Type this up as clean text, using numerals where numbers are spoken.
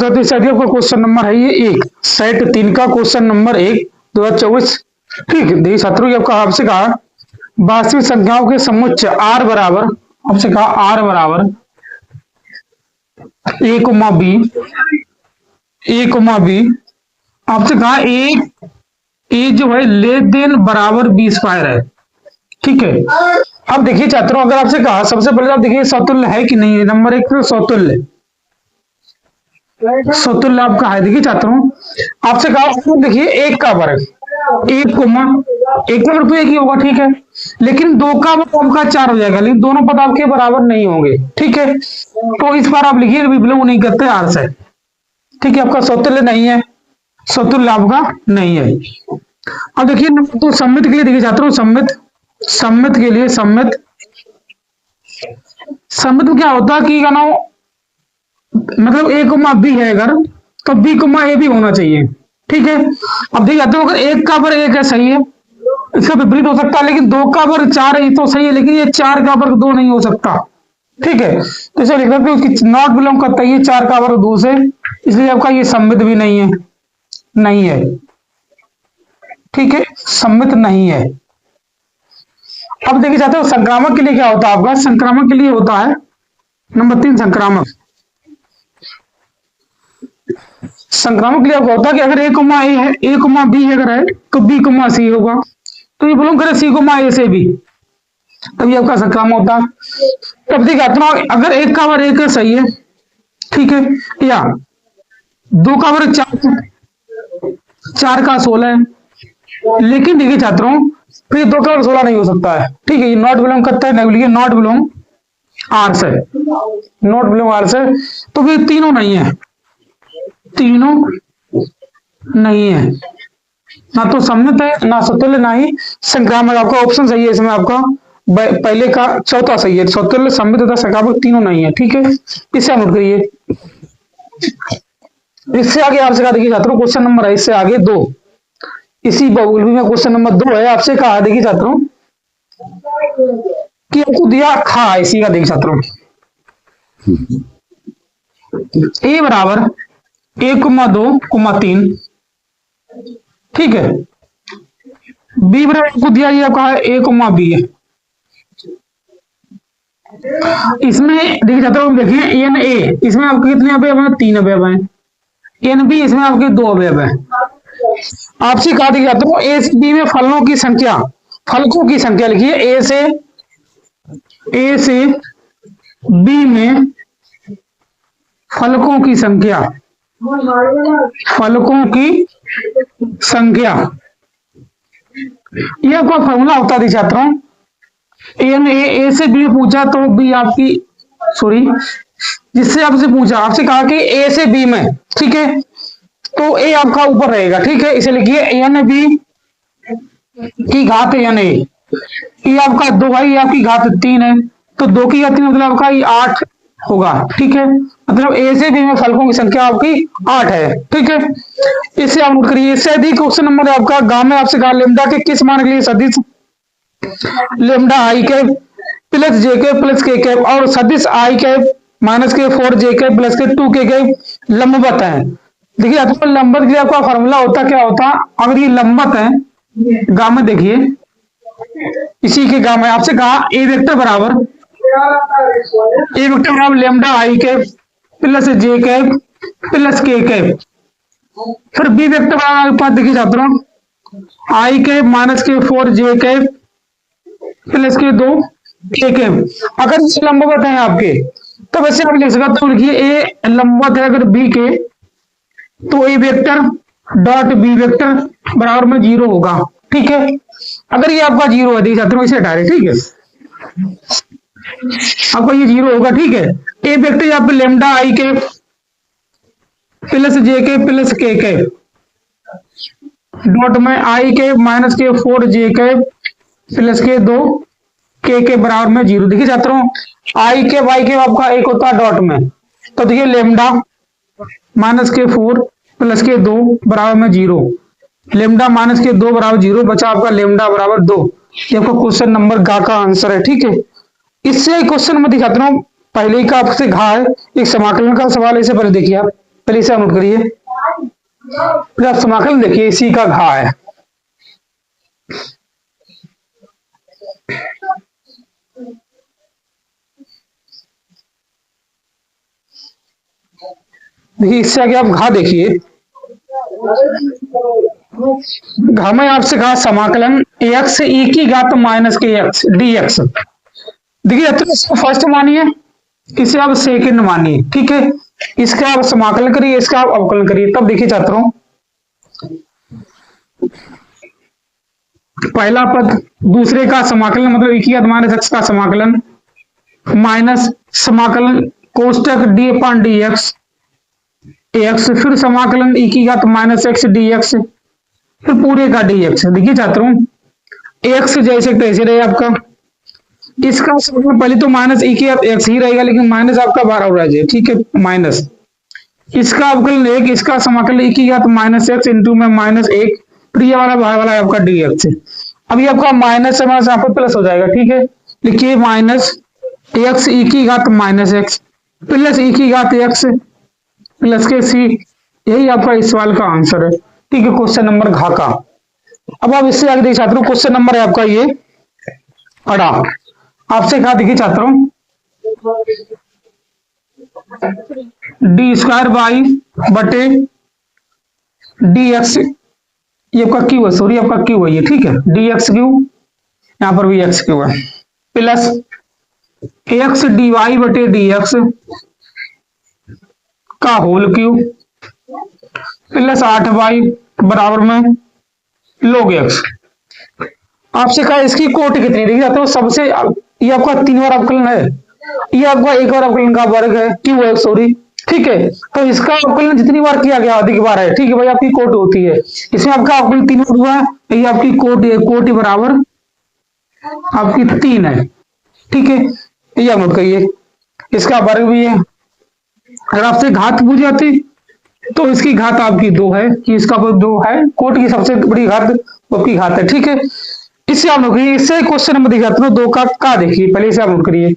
साथी आपका question number है ये 1, सेट 3 का क्वेश्चन नंबर 1 2024। ठीक है, देखिए छात्रों ये आपका आपसे कहा वास्तविक संख्याओं के समुच्चय आर बराबर, आपसे कहा आर बराबर ए कोमा बी, ए कोमा बी, आपसे कहा ए जो है लेस देन बराबर बी स्क्वायर है। ठीक है, अब देखिए छात्रों अगर आपसे कहा सबसे पहले आप देखिए समतुल्य है कि नहीं है। नंबर 1 समतुल्य, समतुल्य आपका है। देखिए छात्रों आपसे कहा देखिए 1 का वर्ग, 1 कोमा 1 का वर्ग तो 1 ही होगा। ठीक है, लेकिन 2 का वर्ग आपका 4 हो जाएगा, लेकिन दोनों पद आपके बराबर नहीं होंगे। ठीक है, तो इस बार आप लिखिए बिलोंग नहीं करते आर से। ठीक है, आपका समतुल्य नहीं है, समतुल्य आपका नहीं है। अब देखिए तो सममित के लिए देखिए छात्रों सममित के लिए सममित में क्या होता है कि क्या नाम मतलब ए कोमा बी है अगर, तो बी कोमा ए भी होना चाहिए। ठीक है, अब देखिए छात्रों अगर 1 का वर्ग 1 है सही है, इसका विपरीत हो सकता है, लेकिन 2 का वर्ग 4 है तो सही है, लेकिन ये 4 का वर्ग 2 नहीं हो सकता। ठीक है, तो इसे लिख सकते हो कि नॉट बिलोंग करता है ये 4 का वर्ग 2 से, इसलिए आपका ये सममित भी नहीं है, नहीं है। ठीक है, सममित नहीं है। अब देखिए चाहते हो संक्रामक के लिए क्या होता है आपका, संक्रामक के लिए होता है नंबर 3 संक्रामक। संक्रामक के लिए आपका होता है कि अगर ए कोमा ए है, ए कोमा बी अगर है तो बी कोमा सी होगा, तो ये बिलोंग करे सी कोमा ए से बी, तभी आपका संक्रामक होता है। तब देखिए अगर 1 का वर्ग 1 है सही है, ठीक है, या 2 का वर्ग 4 का 16 है, लेकिन देखिए छात्रों फिर 2 का वर्ग 16 नहीं हो सकता है। ठीक है, ये नॉट बिलोंग करता है, नहीं नॉट बिलोंग आर से, नॉट बिलोंग आर से, तो फिर तीनों नहीं है, तीनों नहीं है, ना तो सममित है ना समतुल्य ना ही संक्रामक। आपका ऑप्शन सही है इसमें, आपका पहले का चौथा सही है, समतुल्य सममित तथा संक्रामक तीनों नहीं है। ठीक है, इसे नोट करिए। इससे आगे आपसे कहा देखिए छात्रों क्वेश्चन नंबर है इससे आगे 2, इसी बहुलवी में क्वेश्चन नंबर 2 है। आपसे कहा देखिए छात्रों कि आपको दिया खा इसी का, देखिए छात्रों ए बराबर 1,2,3, ठीक है, बी बराबर आपको दिया ये आपका है a,b है। इसमें देखिए छात्रों देखिए एन ए, इसमें आपके कितने अवयव हैं, 3 अवयव हैं, एन बी इसमें आपके 2 अवयव हैं। आपसे कहा देखिए छात्रों ए से बी में फलनों की संख्या, फलकों की संख्या लिखिए, ए से बी में फलकों की संख्या, फलकों की संख्या, यह आपका फॉर्मूला होता है छात्रों। ए से बी पूछा तो बी आपकी सॉरी जिससे आपसे पूछा, आपसे कहा कि ए से बी में, ठीक है, तो ए आपका ऊपर रहेगा। ठीक है, इसे लिखिए एन बी की घात एन ए, ये आपका 2 है, ये आपकी घात 3 है, तो 2 की घात 3 मतलब आपका ये 8 होगा। ठीक है, मतलब ए से बी में फलकों की संख्या आपकी 8 है। ठीक है, इसे आप नोट करिए। इससे अधिक क्वेश्चन नंबर है आपका गांव में आपसे कहा लेमडा के किस मान के लिए सदिश lambda I cap plus J cap plus के कैप और सदिश आई कैप माइनस के 4 जे कैप प्लस के 2 के कैप लंबवत है। देखिए आपको लंबवत के लिए आपका फॉर्मूला होता क्या होता, अगर ये लंबवत है गांव में देखिए इसी के गांव में आपसे कहा ए वेक्टर बराबर lambda I cap plus J cap plus के कैप, फिर बी वेक्टर बराबर पास देखिए छात्रों आई कैप माइनस के 4 जे कैप प्लस के 2 के कैप। अगर ये लंबवत है आपके तो वैसे आप लिख सकते हो, लिखिए ए लंबवत है अगर बी के तो ए वेक्टर डॉट बी वेक्टर बराबर में 0 होगा। ठीक है, अगर ये आपका 0 है देखिए छात्रों इसे हटा रहे, ठीक है, आपका ये 0 होगा। ठीक है, ए वेक्टर यहाँ पे लेमडा आई के प्लस जे के प्लस के डॉट में आई के माइनस के 4 जे के प्लस के 2 के बराबर में 0। देखिए छात्रों आई के वाई के आपका एक होता है डॉट में, तो देखिए लेमडा माइनस के 4 प्लस के 2 बराबर में 0, लेमडा माइनस के 2 बराबर 0 बचा आपका लेमडा बराबर 2। ये आपका क्वेश्चन नंबर गा का आंसर है। ठीक है, इससे क्वेश्चन में दिखाता हूं पहले ही का आपसे घा है, एक समाकलन का सवाल, इसे पहले देखिए आप। पहले इसे आप नोट करिए। फिर आप समाकलन देखिए, इसी का घा है। देखिए इससे आगे आप घा देखिए, घा में आपसे कहा समाकलन एक्स ई की घात माइनस के एक्स डी एक्स। देखिए तो इसको फर्स्ट मानिए, इसे आप सेकंड मानिए, ठीक है। इसका आप समाकलन करिए, इसका आप अवकलन करिए। तब देखिए छात्रों, पहला पद दूसरे का समाकलन मतलब ई की घात माइनस एक्स का समाकलन माइनस समाकलन कोष्टक D upon D X X, फिर समाकलन ई की घात माइनस एक्स डी एक्स, फिर पूरे का डी एक्स। देखिए छात्रों, एक्स जैसे तैसे रहे आपका, इसका समाकलन पहले तो माइनस ई की घात एक्स ही रहेगा, लेकिन माइनस आपका बाहर हो जाए, ठीक है, माइनस इसका अवकलन एक, इसका समाकलन ई की घात माइनस एक्स इंटू में माइनस एक, फिर ये वाला बाहर वाला है आपका डी एक्स। अभी आपका माइनस से यहाँ पर प्लस हो जाएगा, ठीक है। लिखिए माइनस एक्स ई की घात माइनस एक्स प्लस ई की घात एक्स प्लस के सी, यही आपका इस सवाल का आंसर है, ठीक है, क्वेश्चन नंबर घा का। अब आप इससे आगे देखिए छात्रों, क्वेश्चन नंबर है आपका ये अड़ा। आपसे कहा देखिए छात्रों, डी स्क्वायर बाई बटे डी एक्स, ये आपका क्यू है, सॉरी आपका क्यू है ये, ठीक है, डी एक्स क्यू, यहां पर भी एक्स क्यू है, प्लस एक्स डी वाई बटे डी एक्स का होल क्यू प्लस 8y बराबर में log x। आपसे कहा इसकी कोटि कितनी, देखिए जाते हो सबसे, ये आपका 3 बार अवकलन है, ये आपका एक बार अवकलन का वर्ग है, क्यों है, सॉरी, ठीक है। तो इसका अवकलन जितनी बार किया गया अधिक बार है, ठीक है भाई, आपकी कोटि होती है। इसमें आपका अवकलन 3 बार हुआ है, ये आपकी कोटि है, कोटि बराबर आपकी 3 है, ठीक है, ये आप नोट करिए। इसका वर्ग भी है। अगर आपसे घात पूछ जाती तो इसकी घात आपकी 2 है, कि इसका 2 है, कोट की सबसे बड़ी घात आपकी घात है, ठीक है। इससे आप नोट करिए, इससे क्वेश्चन नंबर देखिए 2 का देखिए, पहले इसे आप नोट करिए।